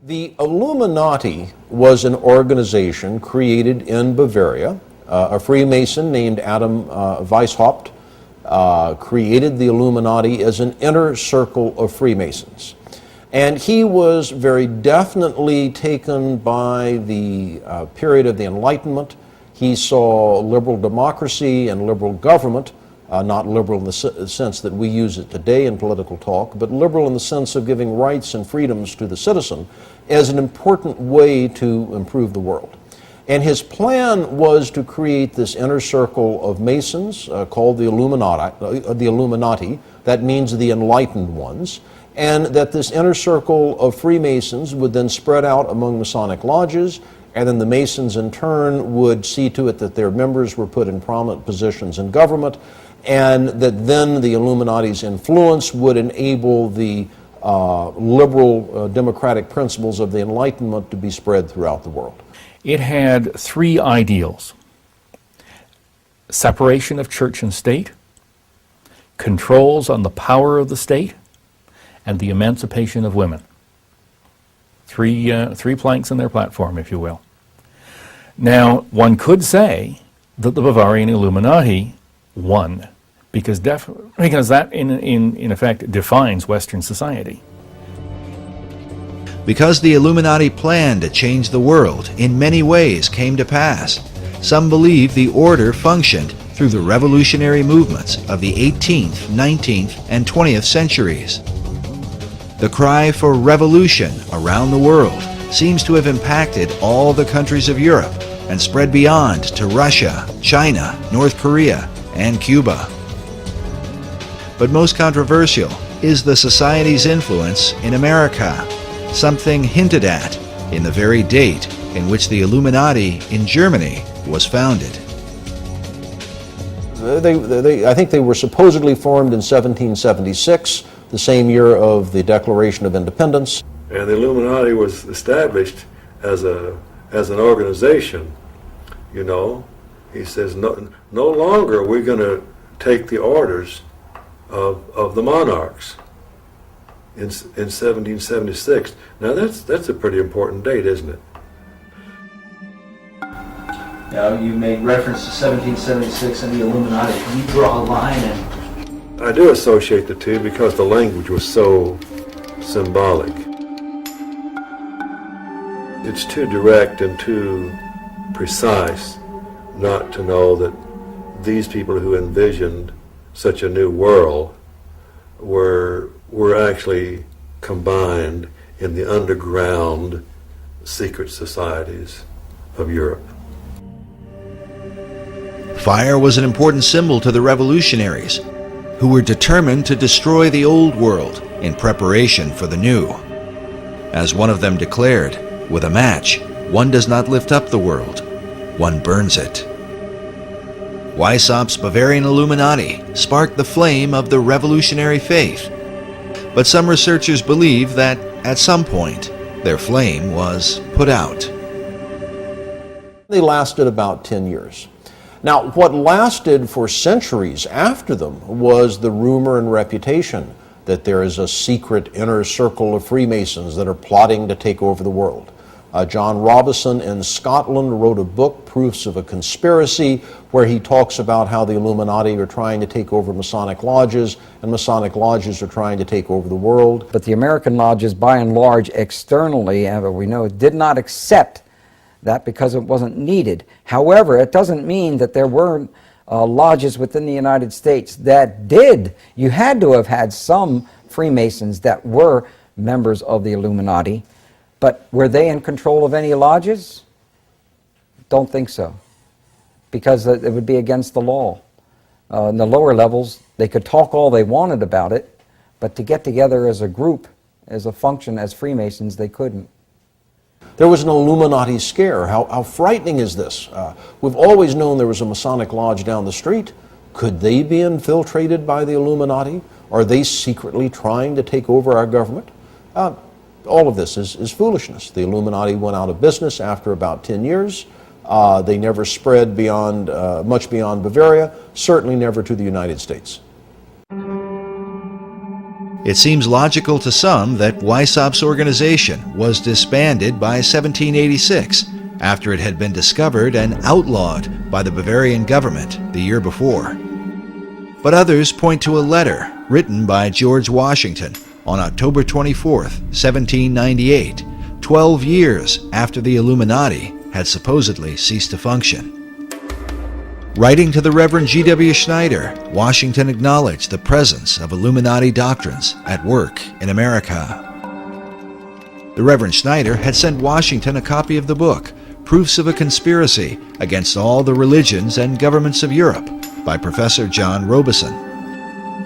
The Illuminati was an organization created in Bavaria. A Freemason named Adam Weishaupt created the Illuminati as an inner circle of Freemasons. And he was very definitely taken by the period of the Enlightenment. He saw liberal democracy and liberal government, not liberal in the sense that we use it today in political talk, but liberal in the sense of giving rights and freedoms to the citizen, as an important way to improve the world. And his plan was to create this inner circle of Masons called the Illuminati. That means the enlightened ones. And that this inner circle of Freemasons would then spread out among Masonic lodges, and then the Masons in turn would see to it that their members were put in prominent positions in government, and that then the Illuminati's influence would enable the liberal democratic principles of the Enlightenment to be spread throughout the world. It had three ideals: separation of church and state, controls on the power of the state, and the emancipation of women. Three planks in their platform, if you will. Now, one could say that the Bavarian Illuminati won, because that, in effect, defines Western society. Because the Illuminati plan to change the world in many ways came to pass, some believe the order functioned through the revolutionary movements of the 18th, 19th, and 20th centuries. The cry for revolution around the world seems to have impacted all the countries of Europe and spread beyond to Russia, China, North Korea, and Cuba. But most controversial is the society's influence in America, something hinted at in the very date in which the Illuminati in Germany was founded. I think they were supposedly formed in 1776, the same year of the Declaration of Independence. And the Illuminati was established as an organization, you know. He says, no longer are we going to take the orders of the monarchs in 1776. Now that's a pretty important date, isn't it? Now, you made reference to 1776 and the Illuminati. Can you draw a line? I do associate the two because the language was so symbolic. It's too direct and too precise not to know that these people who envisioned such a new world were actually combined in the underground secret societies of Europe. Fire was an important symbol to the revolutionaries, who were determined to destroy the old world in preparation for the new. As one of them declared, with a match, one does not lift up the world, one burns it. Weishaupt's Bavarian Illuminati sparked the flame of the revolutionary faith, but some researchers believe that at some point their flame was put out. They lasted about 10 years. Now, what lasted for centuries after them was the rumor and reputation that there is a secret inner circle of Freemasons that are plotting to take over the world. John Robison in Scotland wrote a book, Proofs of a Conspiracy, where he talks about how the Illuminati are trying to take over Masonic lodges, and Masonic lodges are trying to take over the world. But the American lodges, by and large, externally, we know, did not accept that because it wasn't needed. However, it doesn't mean that there weren't lodges within the United States that did. You had to have had some Freemasons that were members of the Illuminati, but were they in control of any lodges? Don't think so, because it would be against the law. In the lower levels, they could talk all they wanted about it, but to get together as a group, as a function, as Freemasons, they couldn't. There was an Illuminati scare. How frightening is this? We've always known there was a Masonic lodge down the street. Could they be infiltrated by the Illuminati? Are they secretly trying to take over our government? All of this is foolishness. The Illuminati went out of business after about 10 years. They never spread beyond, much beyond Bavaria, certainly never to the United States. It seems logical to some that Weishaupt's organization was disbanded by 1786 after it had been discovered and outlawed by the Bavarian government the year before. But others point to a letter written by George Washington on October 24, 1798, 12 years after the Illuminati had supposedly ceased to function. Writing to the Reverend G.W. Schneider, Washington acknowledged the presence of Illuminati doctrines at work in America. The Reverend Schneider had sent Washington a copy of the book, Proofs of a Conspiracy Against All the Religions and Governments of Europe, by Professor John Robeson,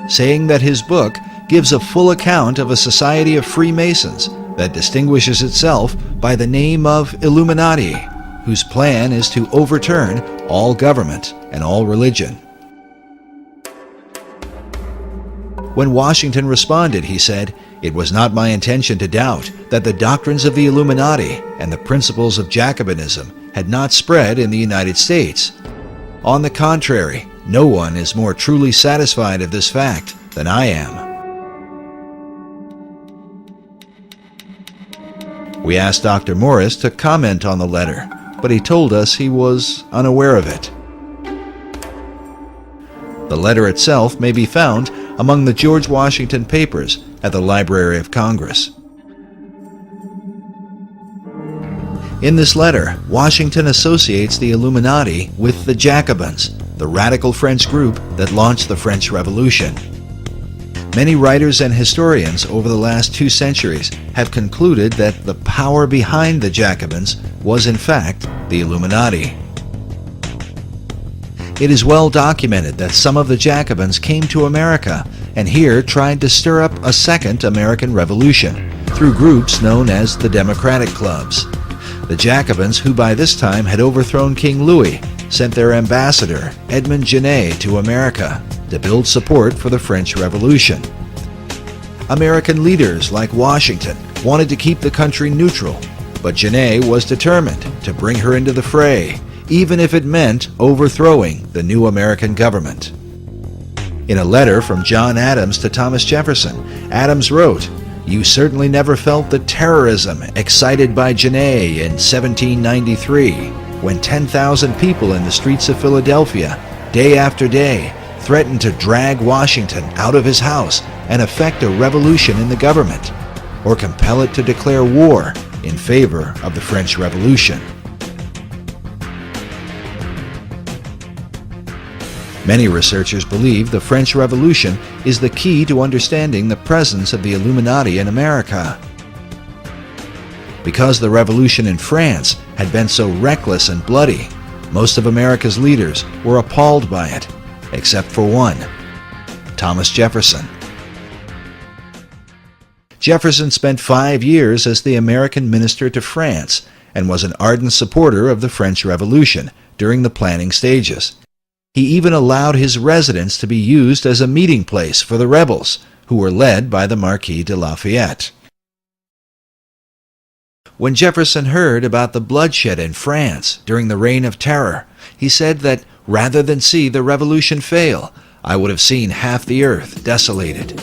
saying that his book gives a full account of a society of Freemasons that distinguishes itself by the name of Illuminati, whose plan is to overturn all government and all religion. When Washington responded, he said, "It was not my intention to doubt that the doctrines of the Illuminati and the principles of Jacobinism had not spread in the United States. On the contrary, no one is more truly satisfied of this fact than I am." We asked Dr. Morris to comment on the letter, but he told us he was unaware of it. The letter itself may be found among the George Washington papers at the Library of Congress. In this letter, Washington associates the Illuminati with the Jacobins, the radical French group that launched the French Revolution. Many writers and historians over the last 2 centuries have concluded that the power behind the Jacobins was in fact the Illuminati. It is well documented that some of the Jacobins came to America and here tried to stir up a second American Revolution through groups known as the Democratic Clubs. The Jacobins, who by this time had overthrown King Louis, sent their ambassador, Edmond Genet, to America to build support for the French Revolution. American leaders like Washington wanted to keep the country neutral, but Genet was determined to bring her into the fray, even if it meant overthrowing the new American government. In a letter from John Adams to Thomas Jefferson, Adams wrote, "You certainly never felt the terrorism excited by Genet in 1793, when 10,000 people in the streets of Philadelphia, day after day, threatened to drag Washington out of his house and effect a revolution in the government, or compel it to declare war in favor of the French Revolution." Many researchers believe the French Revolution is the key to understanding the presence of the Illuminati in America. Because the revolution in France had been so reckless and bloody, most of America's leaders were appalled by it, except for one, Thomas Jefferson. Jefferson spent 5 years as the American minister to France and was an ardent supporter of the French Revolution during the planning stages. He even allowed his residence to be used as a meeting place for the rebels, who were led by the Marquis de Lafayette. When Jefferson heard about the bloodshed in France during the Reign of Terror, he said that rather than see the revolution fail, I would have seen half the earth desolated.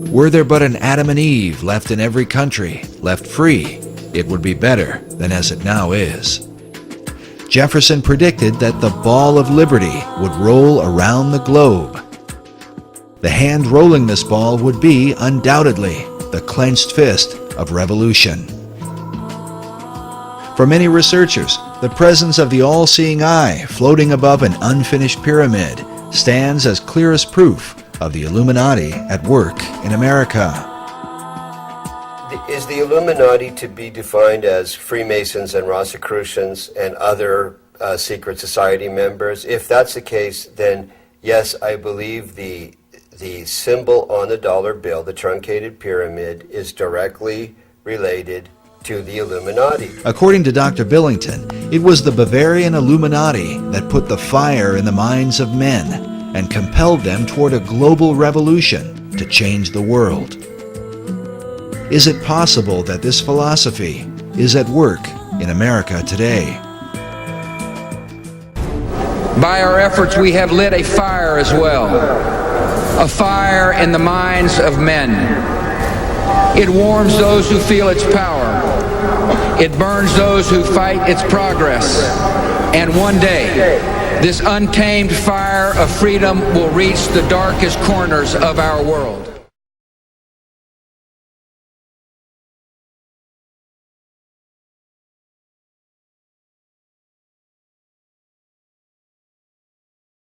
Were there but an Adam and Eve left in every country, left free, it would be better than as it now is. Jefferson predicted that the ball of liberty would roll around the globe. The hand rolling this ball would be, undoubtedly, the clenched fist of revolution. For many researchers, the presence of the all-seeing eye floating above an unfinished pyramid stands as clearest proof of the Illuminati at work in America. Is the Illuminati to be defined as Freemasons and Rosicrucians and other secret society members? If that's the case, then yes, I believe the symbol on the dollar bill, the truncated pyramid, is directly related to the Illuminati. According to Dr. Billington, it was the Bavarian Illuminati that put the fire in the minds of men and compelled them toward a global revolution to change the world. Is it possible that this philosophy is at work in America today? By our efforts, we have lit a fire as well. a fire in the minds of men. It warms those who feel its power. It burns those who fight its progress. And one day, this untamed fire of freedom will reach the darkest corners of our world.